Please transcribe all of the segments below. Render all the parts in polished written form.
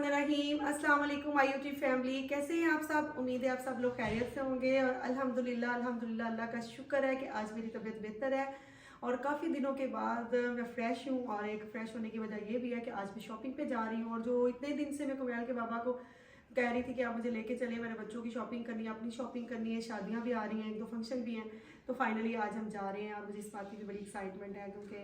बिस्मिल्लाहिर्रहमानिर्रहीम। अस्सलाम वालेकुम माय यूट्यूब फैमिली, कैसे हैं आप सब। उम्मीद है आप सब लोग खैरियत से होंगे और अल्हम्दुलिल्लाह अल्लाह का शुक्र है कि आज मेरी तबीयत बेहतर है और काफ़ी दिनों के बाद मैं फ़्रेश हूँ। और एक फ़्रेश होने की वजह ये भी है कि आज मैं शॉपिंग पे जा रही हूँ और जो इतने दिन से मैं कुमैल के बाबा को कह रही थी कि आप मुझे लेके चले, मेरे बच्चों की शॉपिंग करनी है, अपनी शॉपिंग करनी है, शादियाँ भी आ रही हैं, एक दो फंक्शन भी हैं, तो फाइनली आज हम जा रहे हैं। और मुझे इस बात की भी बड़ी एक्साइटमेंट है क्योंकि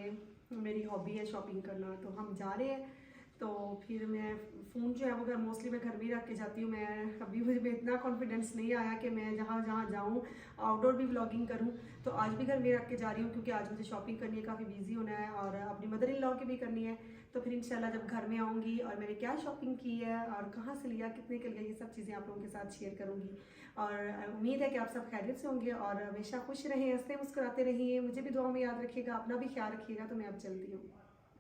मेरी हॉबी है शॉपिंग करना, तो हम जा रहे हैं। तो फिर मैं फ़ोन जो है वो मोस्टली मैं घर में ही रख के जाती हूँ। मैं अभी मुझे इतना कॉन्फिडेंस नहीं आया कि मैं जहाँ जहाँ जाऊँ आउटडोर भी व्लॉगिंग करूँ, तो आज भी घर में रख के जा रही हूँ क्योंकि आज मुझे शॉपिंग करनी है, काफ़ी बिजी होना है और अपनी मदर इन लॉ की भी करनी है। तो फिर इंशाल्लाह जब घर में आऊँगी और मैंने क्या शॉपिंग की है और कहाँ से लिया, कितने के लिए, ये सब चीज़ें आप लोगों के साथ शेयर करूँगी। और उम्मीद है कि आप सब खैरियत से होंगे और हमेशा खुश रहें, हंसते मुस्कुराते रहिए, मुझे भी दुआ में याद रखिएगा, अपना भी ख्याल रखिएगा। तो मैं अब चलती हूँ।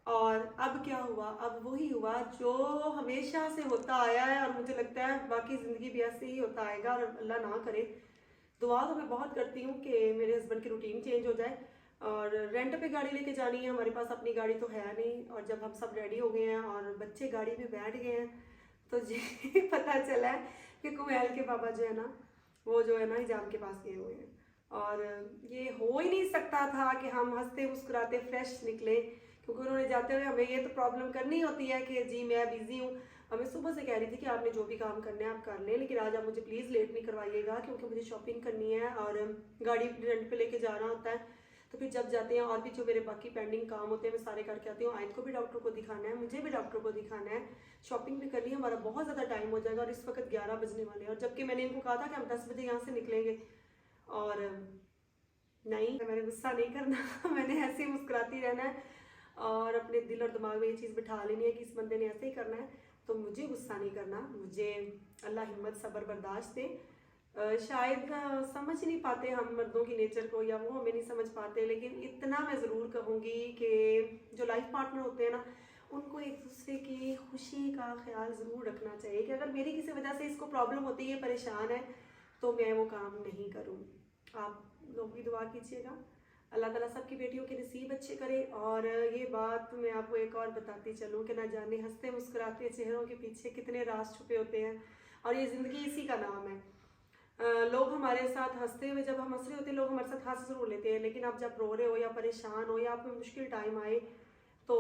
और अब क्या हुआ, अब वही हुआ जो हमेशा से होता आया है और मुझे लगता है बाकी ज़िंदगी भी ऐसे ही होता आएगा। और अल्लाह ना करे, दुआ तो मैं बहुत करती हूँ कि मेरे हस्बैंड की रूटीन चेंज हो जाए। और रेंट पे गाड़ी लेके जानी है, हमारे पास अपनी गाड़ी तो है नहीं। और जब हम सब रेडी हो गए हैं और बच्चे गाड़ी में बैठ गए हैं तो ये पता चला है कि कुमैल के बाबा जो है ना, वो जो है ना हिजाम के पास गए हुए हैं। और ये हो ही नहीं सकता था कि हम हंसते मुस्कुराते फ्रेश निकले, क्योंकि उन्होंने जाते हुए हमें ये तो प्रॉब्लम करनी होती है कि जी मैं बिजी हूँ। हमें सुबह से कह रही थी कि आपने जो भी काम करना है आप कर लें, लेकिन आज आप मुझे प्लीज़ लेट नहीं करवाइएगा क्योंकि मुझे शॉपिंग करनी है और गाड़ी रेंट पे लेके जाना होता है। तो फिर जब जाते हैं और भी जो मेरे बाकी पेंडिंग काम होते हैं मैं सारे करके आती हूँ। आयत को भी डॉक्टर को दिखाना है, मुझे भी डॉक्टर को दिखाना है, शॉपिंग भी करनी है, हमारा बहुत ज़्यादा टाइम हो जाएगा। और इस वक्त 11 बजने वाले हैं और जबकि मैंने इनको कहा था कि हम 10 बजे यहाँ से निकलेंगे और नहीं, मैंने गुस्सा नहीं करना मैंने ऐसे ही मुस्कुराती रहना है और अपने दिल और दिमाग में ये चीज़ बिठा लेनी है कि इस बंदे ने ऐसे ही करना है। तो मुझे गुस्सा नहीं करना, मुझे अल्लाह हिम्मत सब्र बर्दाश्त दे। शायद समझ नहीं पाते हम मर्दों की नेचर को, या वो हमें नहीं समझ पाते, लेकिन इतना मैं ज़रूर कहूँगी कि जो लाइफ पार्टनर होते हैं ना, उनको एक दूसरे की खुशी का ख्याल ज़रूर रखना चाहिए कि अगर मेरी किसी वजह से इसको प्रॉब्लम होती है, परेशान है, तो मैं वो काम नहीं करूँ। आप लोग भी दुआ कीजिएगा, अल्लाह ताला सबकी बेटियों के नसीब अच्छे करे। और ये बात मैं आपको एक और बताती चलूँ कि ना जाने हंसते मुस्कुराते चेहरों के पीछे कितने राज छुपे होते हैं और ये ज़िंदगी इसी का नाम है। लोग हमारे साथ हंसते हुए, जब हम हंस रहे होते हैं लोग हमारे साथ हंस जरूर लेते हैं, लेकिन आप जब रो रहे हो या परेशान हो या आपको मुश्किल टाइम आए तो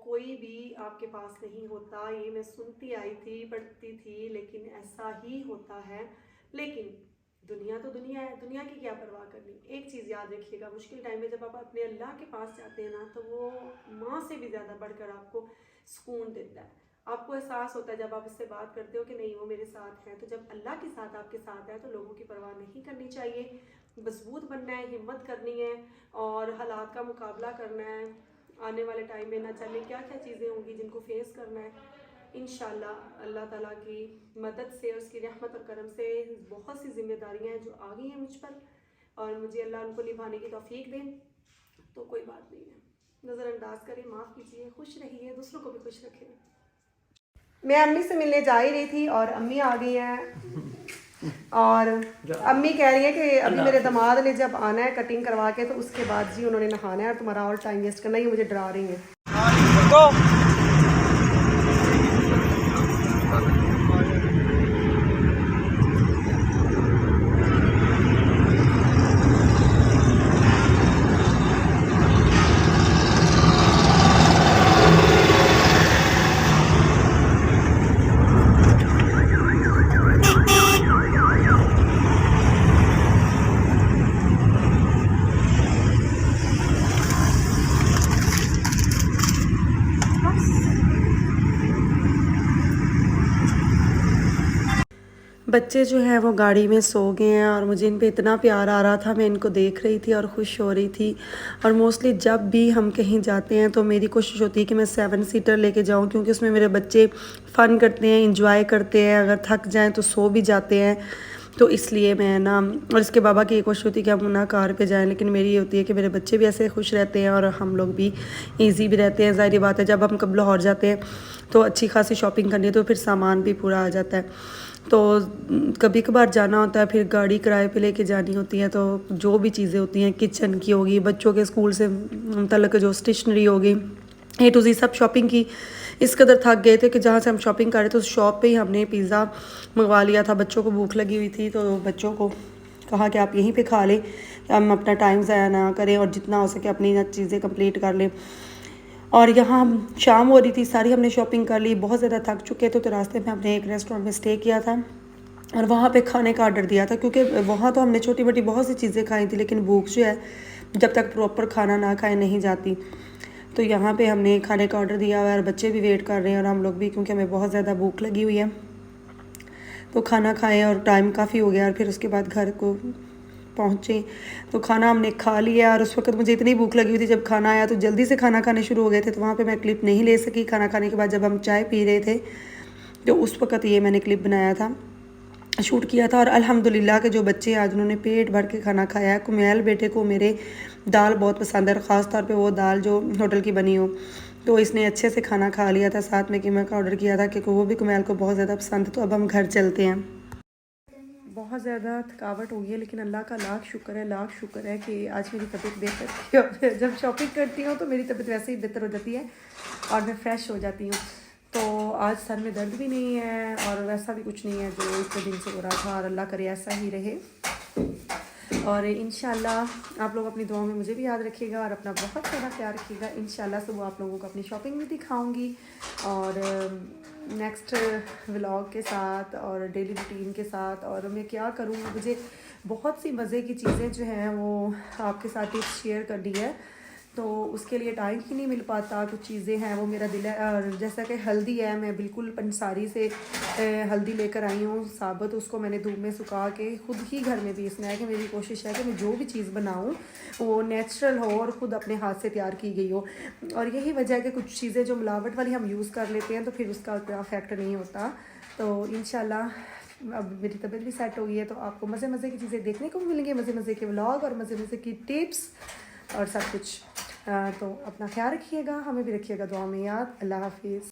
कोई भी आपके पास नहीं होता। ये मैं सुनती आई थी, पढ़ती थी, लेकिन ऐसा ही होता है। लेकिन दुनिया तो दुनिया है, दुनिया की क्या परवाह करनी। एक चीज़ याद रखिएगा, मुश्किल टाइम में जब आप अपने अल्लाह के पास जाते हैं ना, तो वो माँ से भी ज़्यादा बढ़कर आपको सुकून देता है। आपको एहसास होता है जब आप इससे बात करते हो कि नहीं वो मेरे साथ है। तो जब अल्लाह के साथ आपके साथ है तो लोगों की परवाह नहीं करनी चाहिए, मजबूत बनना है, हिम्मत करनी है और हालात का मुकाबला करना है। आने वाले टाइम में ना जाने क्या क्या चीज़ें होंगी जिनको फेस करना है। इंशाल्लाह अल्लाह ताला की मदद से और उसकी रहमत और करम से बहुत सी जिम्मेदारियां हैं जो आ गई हैं मुझ पर और मुझे अल्लाह उनको निभाने की तौफीक दें। तो कोई बात नहीं है, नज़रअंदाज करें, माफ़ कीजिए, खुश रहिए, दूसरों को भी खुश रखें। मैं अम्मी से मिलने जा ही रही थी और अम्मी आ गई हैं और अम्मी कह रही है कि अभी मेरे दामाद ने जब आना है कटिंग करवा के तो उसके बाद जी उन्होंने नहाना है और तुम्हारा और टाइम वेस्ट करना, ही मुझे डरा रही है। बच्चे जो हैं वो गाड़ी में सो गए हैं और मुझे इन पे इतना प्यार आ रहा था, मैं इनको देख रही थी और खुश हो रही थी। और मोस्टली जब भी हम कहीं जाते हैं तो मेरी कोशिश होती है कि मैं 7 सीटर लेके जाऊं, क्योंकि उसमें मेरे बच्चे फ़न करते हैं, इंजॉय करते हैं, अगर थक जाएं तो सो भी जाते हैं। तो इसलिए मैं ना, और इसके बाबा की ये कोशिश होती है कि हम ना कार पे जाएं, लेकिन मेरी ये होती है कि मेरे बच्चे भी ऐसे खुश रहते हैं और हम लोग भी ईजी भी रहते हैं। ज़ाहिर बात है जब हम कब लाहौर जाते हैं तो अच्छी खासी शॉपिंग करनी है तो फिर सामान भी पूरा आ जाता है। तो कभी कभार जाना होता है, फिर गाड़ी किराए पे लेके जानी होती है, तो जो भी चीज़ें होती हैं किचन की होगी, बच्चों के स्कूल से मुतल्लिक़ जो स्टेशनरी होगी, A to Z सब शॉपिंग की। इस कदर थक गए थे कि जहाँ से हम शॉपिंग कर रहे थे उस शॉप पे ही हमने पिज़्ज़ा मंगवा लिया था। बच्चों को भूख लगी हुई थी तो बच्चों को कहा कि आप यहीं पे खा लें, हम अपना टाइम ज़ाया ना करें और जितना हो सके अपनी चीज़ें कंप्लीट कर लें। और यहाँ हम शाम हो रही थी, सारी हमने शॉपिंग कर ली, बहुत ज़्यादा थक चुके थे। तो रास्ते में हमने एक रेस्टोरेंट में स्टे किया था और वहाँ पे खाने का ऑर्डर दिया था, क्योंकि वहाँ तो हमने छोटी मोटी बहुत सी चीज़ें खाई थी, लेकिन भूख जो है जब तक प्रॉपर खाना ना खाए नहीं जाती। तो यहाँ पे हमने खाने का ऑर्डर दिया हुआ है और बच्चे भी वेट कर रहे हैं और हम लोग भी, क्योंकि हमें बहुत ज़्यादा भूख लगी हुई है। तो खाना खाएं और टाइम काफ़ी हो गया और फिर उसके बाद घर को पहुँचे तो खाना हमने खा लिया। और उस वक्त मुझे इतनी भूख लगी हुई थी, जब खाना आया तो जल्दी से खाना खाने शुरू हो गए थे, तो वहाँ पे मैं क्लिप नहीं ले सकी। खाना खाने के बाद जब हम चाय पी रहे थे तो उस वक्त ये मैंने क्लिप बनाया था, शूट किया था। और अल्हम्दुलिल्लाह के जो बच्चे आज उन्होंने पेट भर के खाना खाया है। कुमैल बेटे को मेरे दाल बहुत पसंद है और ख़ास तौर पे वो दाल जो होटल की बनी हो, तो इसने अच्छे से खाना खा लिया था। साथ में कीमा का ऑर्डर किया था क्योंकि वो भी कुमैल को बहुत ज़्यादा पसंद है। तो अब हम घर चलते हैं। बहुत ज़्यादा थकावट हो गई है, लेकिन अल्लाह का लाख शुक्र है कि आज मेरी तबीयत बेहतर थी। और जब शॉपिंग करती हूँ तो मेरी तबीयत वैसे ही बेहतर हो जाती है और मैं फ़्रेश हो जाती हूँ। तो आज सर में दर्द भी नहीं है और वैसा भी कुछ नहीं है जो इतने दिन से हो रहा था, और अल्लाह करे ऐसा ही रहे। और इंशाल्लाह आप लोग अपनी दुआओं में मुझे भी याद रखिएगा और अपना बहुत सारा ख्याल रखिएगा। इंशाल्लाह सुबह आप लोगों को अपनी शॉपिंग भी दिखाऊंगी और नेक्स्ट व्लॉग के साथ और डेली रूटीन के साथ। और मैं क्या करूँ, मुझे बहुत सी मज़े की चीज़ें जो हैं वो आपके साथ टिप्स शेयर करनी है, तो उसके लिए टाइम ही नहीं मिल पाता। कुछ चीज़ें हैं वो मेरा दिल है, और जैसा कि हल्दी है, मैं बिल्कुल पंसारी से हल्दी लेकर आई हूँ साबुत। उसको मैंने धूप में सुखा के खुद ही घर में पीसना है कि मेरी कोशिश है कि मैं जो भी चीज़ बनाऊँ वो नेचुरल हो और ख़ुद अपने हाथ से तैयार की गई हो। और यही वजह है कि कुछ चीज़ें जो मिलावट वाली हम यूज़ कर लेते हैं तो फिर उसका उतना इफेक्ट नहीं होता। तो इंशाल्लाह अब मेरी तबीयत भी सेट हो गई है, तो आपको मज़े मज़े की चीज़ें देखने को मिलेंगे, मज़े मज़े के व्लॉग और मज़े मज़े की टिप्स और सब कुछ। तो अपना ख्याल रखिएगा, हमें भी रखिएगा दुआ में याद। अल्लाह हाफिज़।